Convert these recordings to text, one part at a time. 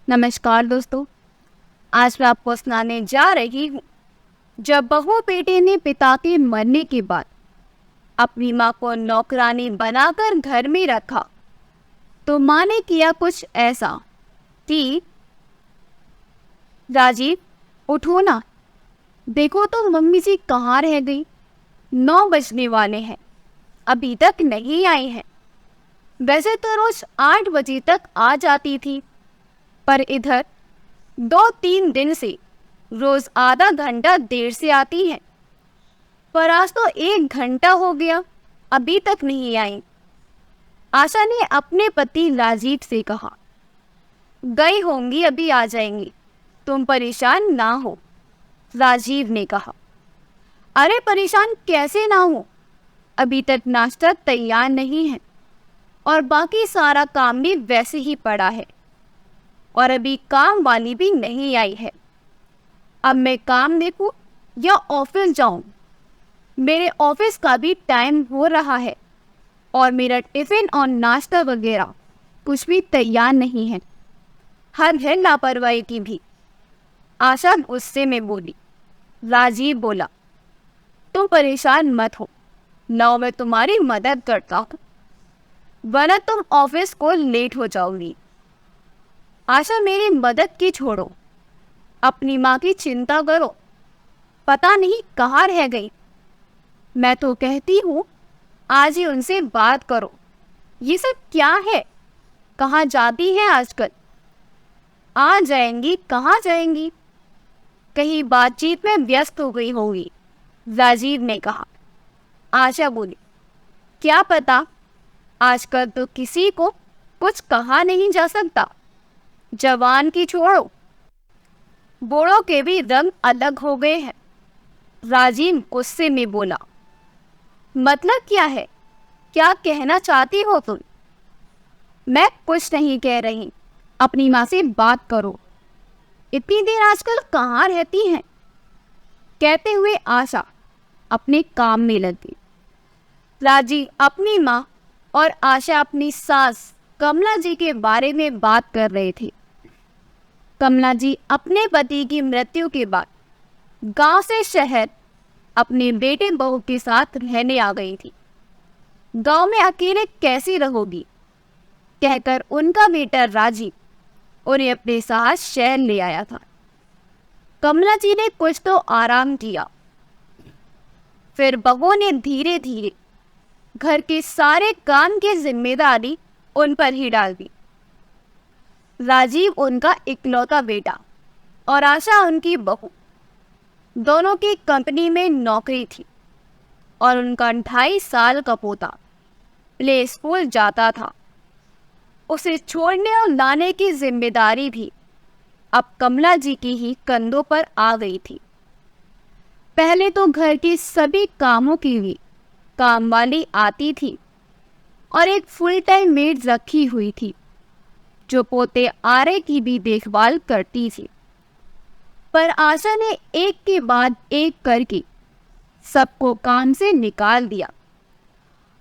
नमस्कार दोस्तों। आज मैं आपको सुनाने जा रही हूँ। जब बहू बेटे ने पिता के मरने के बाद अपनी माँ को नौकरानी बनाकर घर में रखा तो माँ ने किया कुछ ऐसा कि राजीव उठो ना, देखो तो मम्मी जी कहाँ रह गई। 9 बजने वाले हैं, अभी तक नहीं आई हैं। वैसे तो रोज 8 बजे तक आ जाती थी, पर इधर 2-3 दिन से रोज आधा घंटा देर से आती है। पर आज तो 1 घंटा हो गया, अभी तक नहीं आई। आशा ने अपने पति राजीव से कहा, गई होंगी, अभी आ जाएंगी, तुम परेशान ना हो। राजीव ने कहा, अरे परेशान कैसे ना हो, अभी तक नाश्ता तैयार नहीं है और बाकी सारा काम भी वैसे ही पड़ा है और अभी काम वाली भी नहीं आई है। अब मैं काम देखूं या ऑफिस जाऊं? मेरे ऑफिस का भी टाइम हो रहा है और मेरा टिफिन और नाश्ता वगैरह कुछ भी तैयार नहीं है। हद है लापरवाही की भी। आशा गुस्से में बोली। राजीव बोला, तुम परेशान मत हो, लाओ मैं तुम्हारी मदद करता हूँ, वरना तुम ऑफिस को लेट हो जाओगी। आशा, मेरी मदद की छोड़ो, अपनी माँ की चिंता करो, पता नहीं कहाँ रह गई। मैं तो कहती हूँ आज ही उनसे बात करो। ये सब क्या है? कहाँ जाती है आजकल? आ जाएंगी, कहाँ जाएंगी? कहीं बातचीत में व्यस्त हो गई होगी, राजीव ने कहा। आशा बोली, क्या पता, आजकल तो किसी को कुछ कहा नहीं जा सकता। जवान की छोड़ो, बूढ़ों के भी रंग अलग हो गए हैं। राजीव गुस्से में बोला, मतलब क्या है? क्या कहना चाहती हो तुम? मैं कुछ नहीं कह रही, अपनी माँ से बात करो। इतनी देर आजकल कहाँ रहती हैं? कहते हुए आशा अपने काम में लगी। राजीव अपनी माँ और आशा अपनी सास कमला जी के बारे में बात कर रहे थे। कमला जी अपने पति की मृत्यु के बाद गांव से शहर अपने बेटे बहू के साथ रहने आ गई थी। गांव में अकेले कैसी रहोगी, कहकर उनका बेटा राजीव उन्हें अपने साथ शहर ले आया था। कमला जी ने कुछ तो आराम किया, फिर बहू ने धीरे धीरे घर के सारे काम की जिम्मेदारी उन पर ही डाल दी। राजीव उनका इकलौता बेटा और आशा उनकी बहू, दोनों की कंपनी में नौकरी थी और उनका 2.5 साल का पोता प्ले स्कूल जाता था। उसे छोड़ने और लाने की जिम्मेदारी भी अब कमला जी की ही कंधों पर आ गई थी। पहले तो घर के सभी कामों के लिए काम वाली आती थी और एक फुल टाइम मेड रखी हुई थी जो पोते आरे की भी देखभाल करती थी। पर आशा ने एक के बाद एक करके सबको काम से निकाल दिया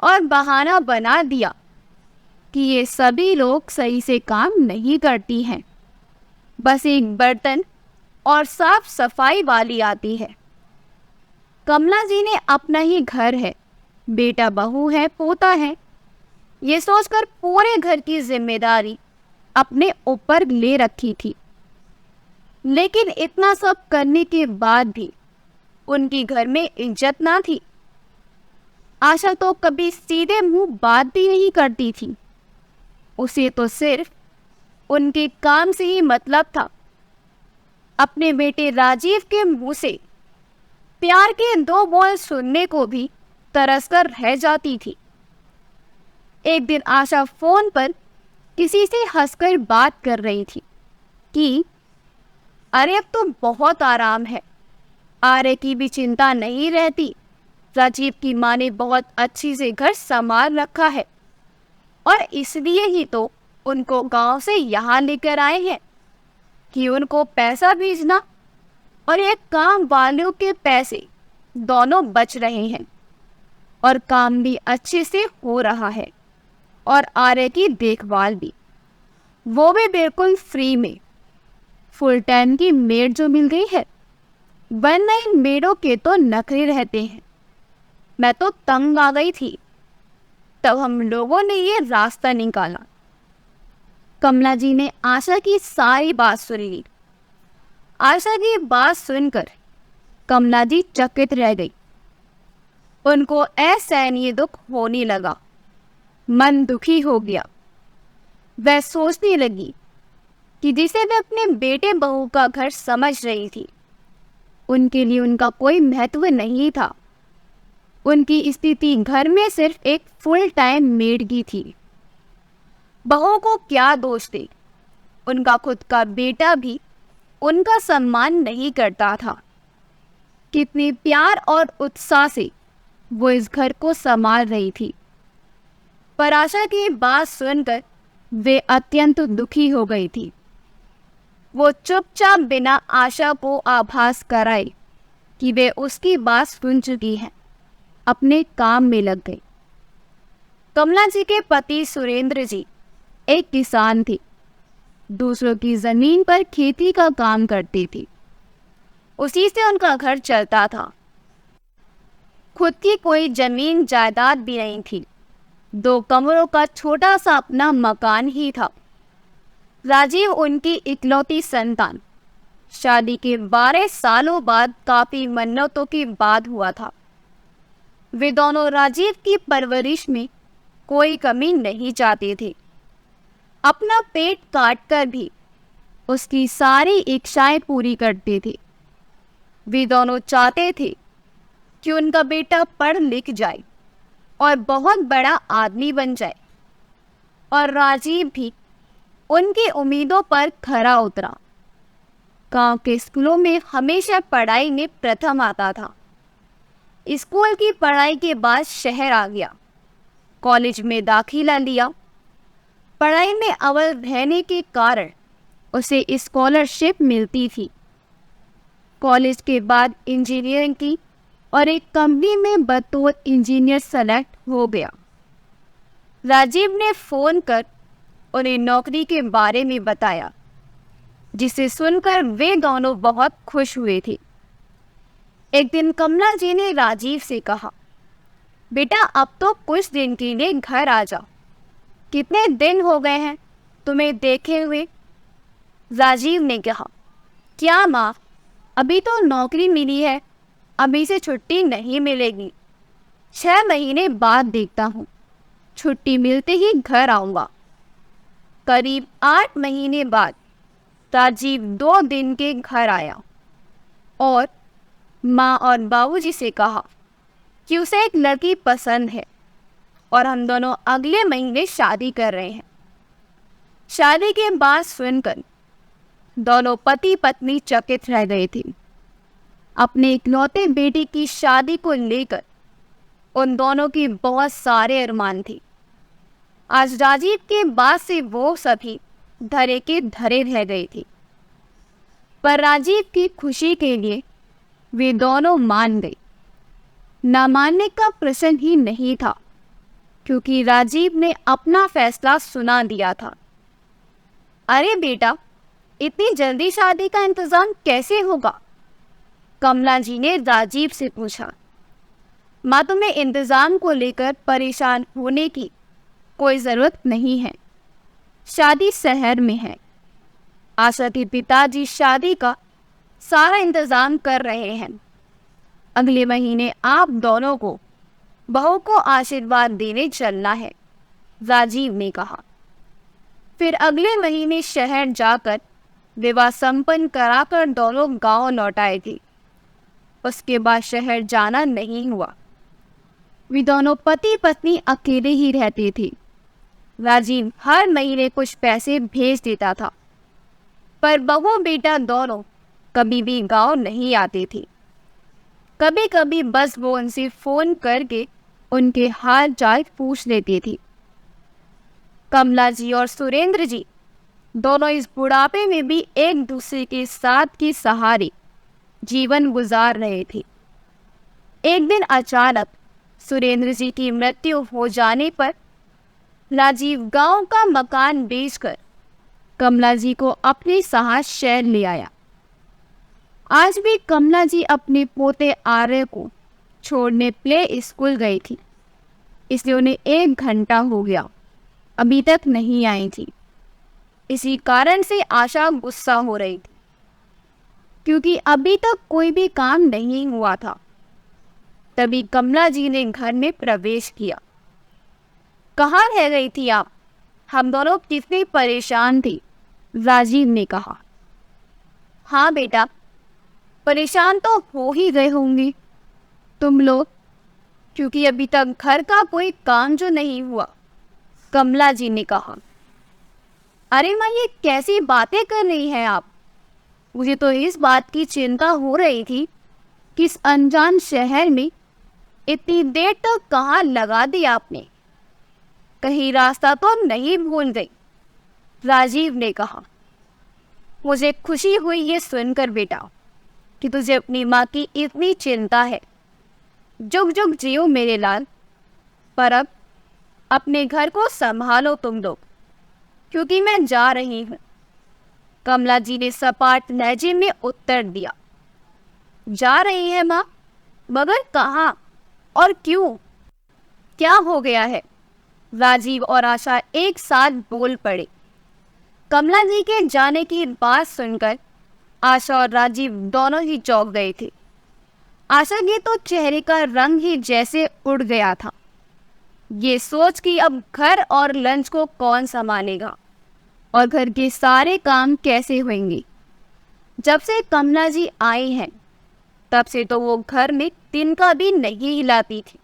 और बहाना बना दिया कि ये सभी लोग सही से काम नहीं करती हैं, बस एक बर्तन और साफ सफाई वाली आती है। कमला जी ने अपना ही घर है, बेटा बहू है, पोता है, ये सोचकर पूरे घर की जिम्मेदारी अपने ऊपर ले रखी थी। लेकिन इतना सब करने के बाद भी उनकी घर में इज्जत ना थी। आशा तो कभी सीधे मुंह बात भी नहीं करती थी, उसे तो सिर्फ उनके काम से ही मतलब था। अपने बेटे राजीव के मुंह से प्यार के 2 बोल सुनने को भी तरसकर रह जाती थी। एक दिन आशा फोन पर किसी से हंसकर बात कर रही थी कि अरे अब तो बहुत आराम है, आरे की भी चिंता नहीं रहती, राजीव की माँ ने बहुत अच्छी से घर संभाल रखा है और इसलिए ही तो उनको गांव से यहाँ लेकर आए हैं कि उनको पैसा भेजना और ये काम वालों के पैसे दोनों बच रहे हैं और काम भी अच्छे से हो रहा है और आर्य की देखभाल भी, वो भी बिल्कुल फ्री में। फुल टाइम की मेड जो मिल गई है, वरना इन मेडों के तो नखरे रहते हैं। मैं तो तंग आ गई थी। तब हम लोगों ने ये रास्ता निकाला। कमला जी ने आशा की सारी बात सुन ली। आशा की बात सुनकर कमला जी चकित रह गई। उनको असहनीय दुख होने लगा। मन दुखी हो गया। वह सोचने लगी कि जिसे वह अपने बेटे बहू का घर समझ रही थी, उनके लिए उनका कोई महत्व नहीं था। उनकी स्थिति घर में सिर्फ एक फुल टाइम मेड की थी। बहू को क्या दोष दे? उनका खुद का बेटा भी उनका सम्मान नहीं करता था। कितने प्यार और उत्साह से वो इस घर को संभाल रही थी। पर आशा की बात सुनकर वे अत्यंत दुखी हो गई थी। वो चुपचाप बिना आशा को आभास कराए कि वे उसकी बात सुन चुकी हैं, अपने काम में लग गई। कमला जी के पति सुरेंद्र जी एक किसान थे। दूसरों की जमीन पर खेती का काम करती थी। उसी से उनका घर चलता था। खुद की कोई जमीन जायदाद भी नहीं थी। 2 कमरों का छोटा सा अपना मकान ही था। राजीव उनकी इकलौती संतान शादी के 12 सालों बाद काफी मन्नतों के बाद हुआ था। वे दोनों राजीव की परवरिश में कोई कमी नहीं चाहते थे। अपना पेट काट कर भी उसकी सारी इच्छाएं पूरी करते थे। वे दोनों चाहते थे कि उनका बेटा पढ़ लिख जाए और बहुत बड़ा आदमी बन जाए, और राजीव भी उनकी उम्मीदों पर खरा उतरा। गांव के स्कूलों में हमेशा पढ़ाई में प्रथम आता था। स्कूल की पढ़ाई के बाद शहर आ गया। कॉलेज में दाखिला लिया। पढ़ाई में अव्वल रहने के कारण उसे स्कॉलरशिप मिलती थी। कॉलेज के बाद इंजीनियरिंग की और एक कंपनी में बतौर इंजीनियर सेलेक्ट हो गया। राजीव ने फ़ोन कर उन्हें नौकरी के बारे में बताया, जिसे सुनकर वे दोनों बहुत खुश हुए थे। एक दिन कमला जी ने राजीव से कहा, बेटा अब तो कुछ दिन के लिए घर आ जा। कितने दिन हो गए हैं तुम्हें देखे हुए। राजीव ने कहा, क्या माँ, अभी तो नौकरी मिली है, अभी से छुट्टी नहीं मिलेगी। 6 महीने बाद देखता हूँ, छुट्टी मिलते ही घर आऊँगा। करीब 8 महीने बाद राजीव 2 दिन के घर आया और माँ और बाबूजी से कहा कि उसे एक लड़की पसंद है और हम दोनों अगले महीने शादी कर रहे हैं। शादी के बाद सुनकर दोनों पति पत्नी चकित रह गए थे। अपने इकलौते बेटे की शादी को लेकर उन दोनों की बहुत सारे अरमान थे। आज राजीव के बाद से वो सभी धरे के धरे रह गए थे। पर राजीव की खुशी के लिए वे दोनों मान गए। न मानने का प्रश्न ही नहीं था, क्योंकि राजीव ने अपना फैसला सुना दिया था। अरे बेटा, इतनी जल्दी शादी का इंतजाम कैसे होगा? कमला जी ने राजीव से पूछा। माँ, तुम्हें इंतजाम को लेकर परेशान होने की कोई ज़रूरत नहीं है। शादी शहर में है। आशा के पिताजी शादी का सारा इंतजाम कर रहे हैं। अगले महीने आप दोनों को बहू को आशीर्वाद देने चलना है, राजीव ने कहा। फिर अगले महीने शहर जाकर विवाह संपन्न कराकर दोनों गांव लौट आए थे। उसके बाद शहर जाना नहीं हुआ। वे दोनों पति पत्नी अकेले ही रहते थे। राजीव हर महीने कुछ पैसे भेज देता था, पर बहू बेटा दोनों कभी भी गांव नहीं आते थे। कभी कभी बस वो उनसे फ़ोन करके उनके हाल चाल पूछ लेती थी। कमला जी और सुरेंद्र जी दोनों इस बुढ़ापे में भी एक दूसरे के साथ के सहारे जीवन गुजार रहे थे। एक दिन अचानक सुरेंद्र जी की मृत्यु हो जाने पर राजीव गांव का मकान बेचकर कमला जी को अपने साथ शहर ले आया। आज भी कमला जी अपने पोते आर्य को छोड़ने प्ले स्कूल गई थी, इसलिए उन्हें 1 घंटा हो गया, अभी तक नहीं आई थी। इसी कारण से आशा गुस्सा हो रही थी, क्योंकि अभी तक कोई भी काम नहीं हुआ था। तभी कमला जी ने घर में प्रवेश किया। कहाँ रह गई थी आप? हम दोनों कितने परेशान थे, राजीव ने कहा। हाँ बेटा, परेशान तो हो ही गए होंगे तुम लोग, क्योंकि अभी तक घर का कोई काम जो नहीं हुआ, कमला जी ने कहा। अरे माँ, ये कैसी बातें कर रही हैं आप? मुझे तो इस बात की चिंता हो रही थी कि इस अनजान शहर में इतनी देर तक कहाँ लगा दी आपने, कहीं रास्ता तो नहीं भूल गई, राजीव ने कहा। मुझे खुशी हुई ये सुनकर बेटा कि तुझे अपनी माँ की इतनी चिंता है। जुग जुग जियो मेरे लाल, पर अब अपने घर को संभालो तुम लोग, क्योंकि मैं जा रही हूँ, कमला जी ने सपाट लहजे में उत्तर दिया। जा रही है माँ? मगर कहाँ और क्यों? क्या हो गया है? राजीव और आशा एक साथ बोल पड़े। कमला जी के जाने की बात सुनकर आशा और राजीव दोनों ही चौंक गए थे। आशा के तो चेहरे का रंग ही जैसे उड़ गया था, ये सोच कि अब घर और लंच को कौन संभालेगा और घर के सारे काम कैसे होंगे। जब से कमला जी आई हैं, तब से तो वो घर में तिनका भी नहीं हिलाती थी।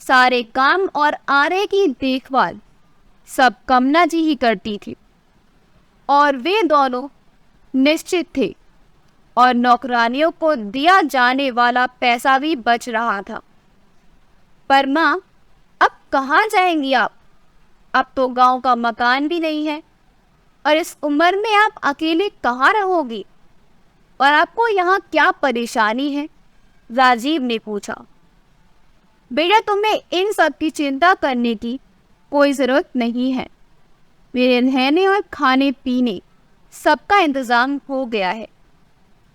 सारे काम और आर्य की देखभाल सब कमला जी ही करती थी, और वे दोनों निश्चित थे, और नौकरानियों को दिया जाने वाला पैसा भी बच रहा था। पर माँ, अब कहाँ जाएंगी आप? अब तो गांव का मकान भी नहीं है, और इस उम्र में आप अकेले कहाँ रहोगी? और आपको यहाँ क्या परेशानी है? राजीव ने पूछा। बेटा, तुम्हें इन सब की चिंता करने की कोई ज़रूरत नहीं है। मेरे रहने और खाने पीने सबका इंतज़ाम हो गया है।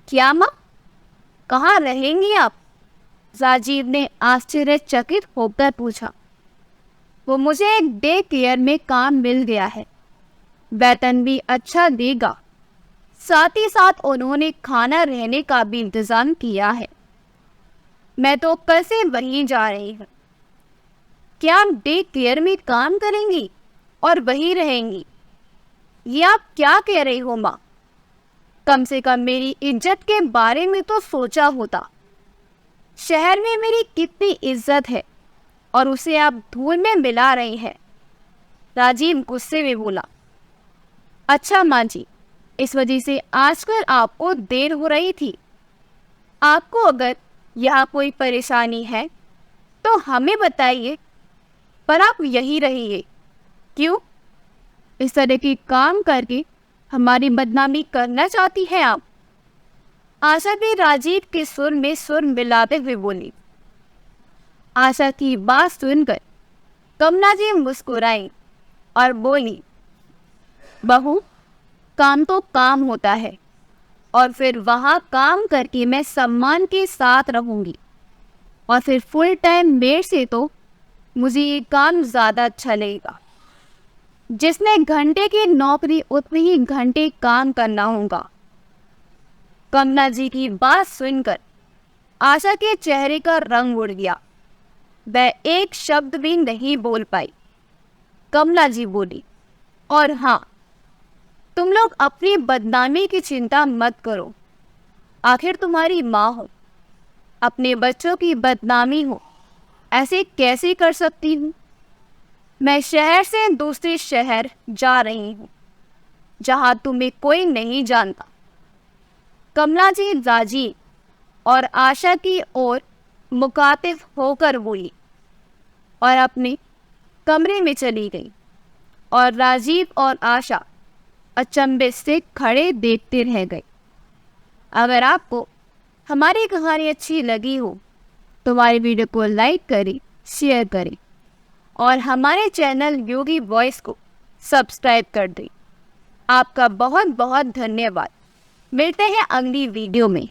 क्या माँ, कहाँ रहेंगी आप? राजीव ने आश्चर्यचकित होकर पूछा। वो मुझे एक डे केयर में काम मिल गया है, वेतन भी अच्छा देगा, साथ ही साथ उन्होंने खाना रहने का भी इंतज़ाम किया है। मैं तो कल से वहीं जा रही हूँ। क्या आप डे केयर में काम करेंगी और वहीं रहेंगी? ये आप क्या कह रही हो माँ? कम से कम मेरी इज्जत के बारे में तो सोचा होता। शहर में मेरी कितनी इज्जत है और उसे आप धूल में मिला रही हैं, राजीव गुस्से में बोला। अच्छा माँ जी, इस वजह से आजकल आपको देर हो रही थी। आपको अगर यहाँ कोई परेशानी है तो हमें बताइए, पर आप यहीं रहिए। क्यों? इस तरह के काम करके हमारी बदनामी करना चाहती हैं आप? आशा भी राजीव के सुर में सुर मिलाते हुए बोली। आशा की बात सुनकर कमला जी मुस्कुराई और बोली, बहू, काम तो काम होता है, और फिर वहाँ काम करके मैं सम्मान के साथ रहूँगी, और फिर फुल टाइम मेड से तो मुझे ये काम ज़्यादा अच्छा लगेगा। जिसने घंटे की नौकरी उतने ही घंटे काम करना होगा। कमला जी की बात सुनकर आशा के चेहरे का रंग उड़ गया। वह एक शब्द भी नहीं बोल पाई। कमला जी बोली, और हाँ, तुम लोग अपनी बदनामी की चिंता मत करो। आखिर तुम्हारी माँ हो, अपने बच्चों की बदनामी हो, ऐसे कैसे कर सकती हूँ? मैं शहर से दूसरे शहर जा रही हूँ, जहाँ तुम्हें कोई नहीं जानता। कमला जी राजीव और आशा की ओर मुखातिब होकर बोली और अपने कमरे में चली गई, और राजीव और आशा अचंभे से खड़े देखते रह गए। अगर आपको हमारी कहानी अच्छी लगी हो तो हमारी वीडियो को लाइक करें, शेयर करें, और हमारे चैनल योगी वॉइस को सब्सक्राइब कर दें। आपका बहुत बहुत धन्यवाद। मिलते हैं अगली वीडियो में।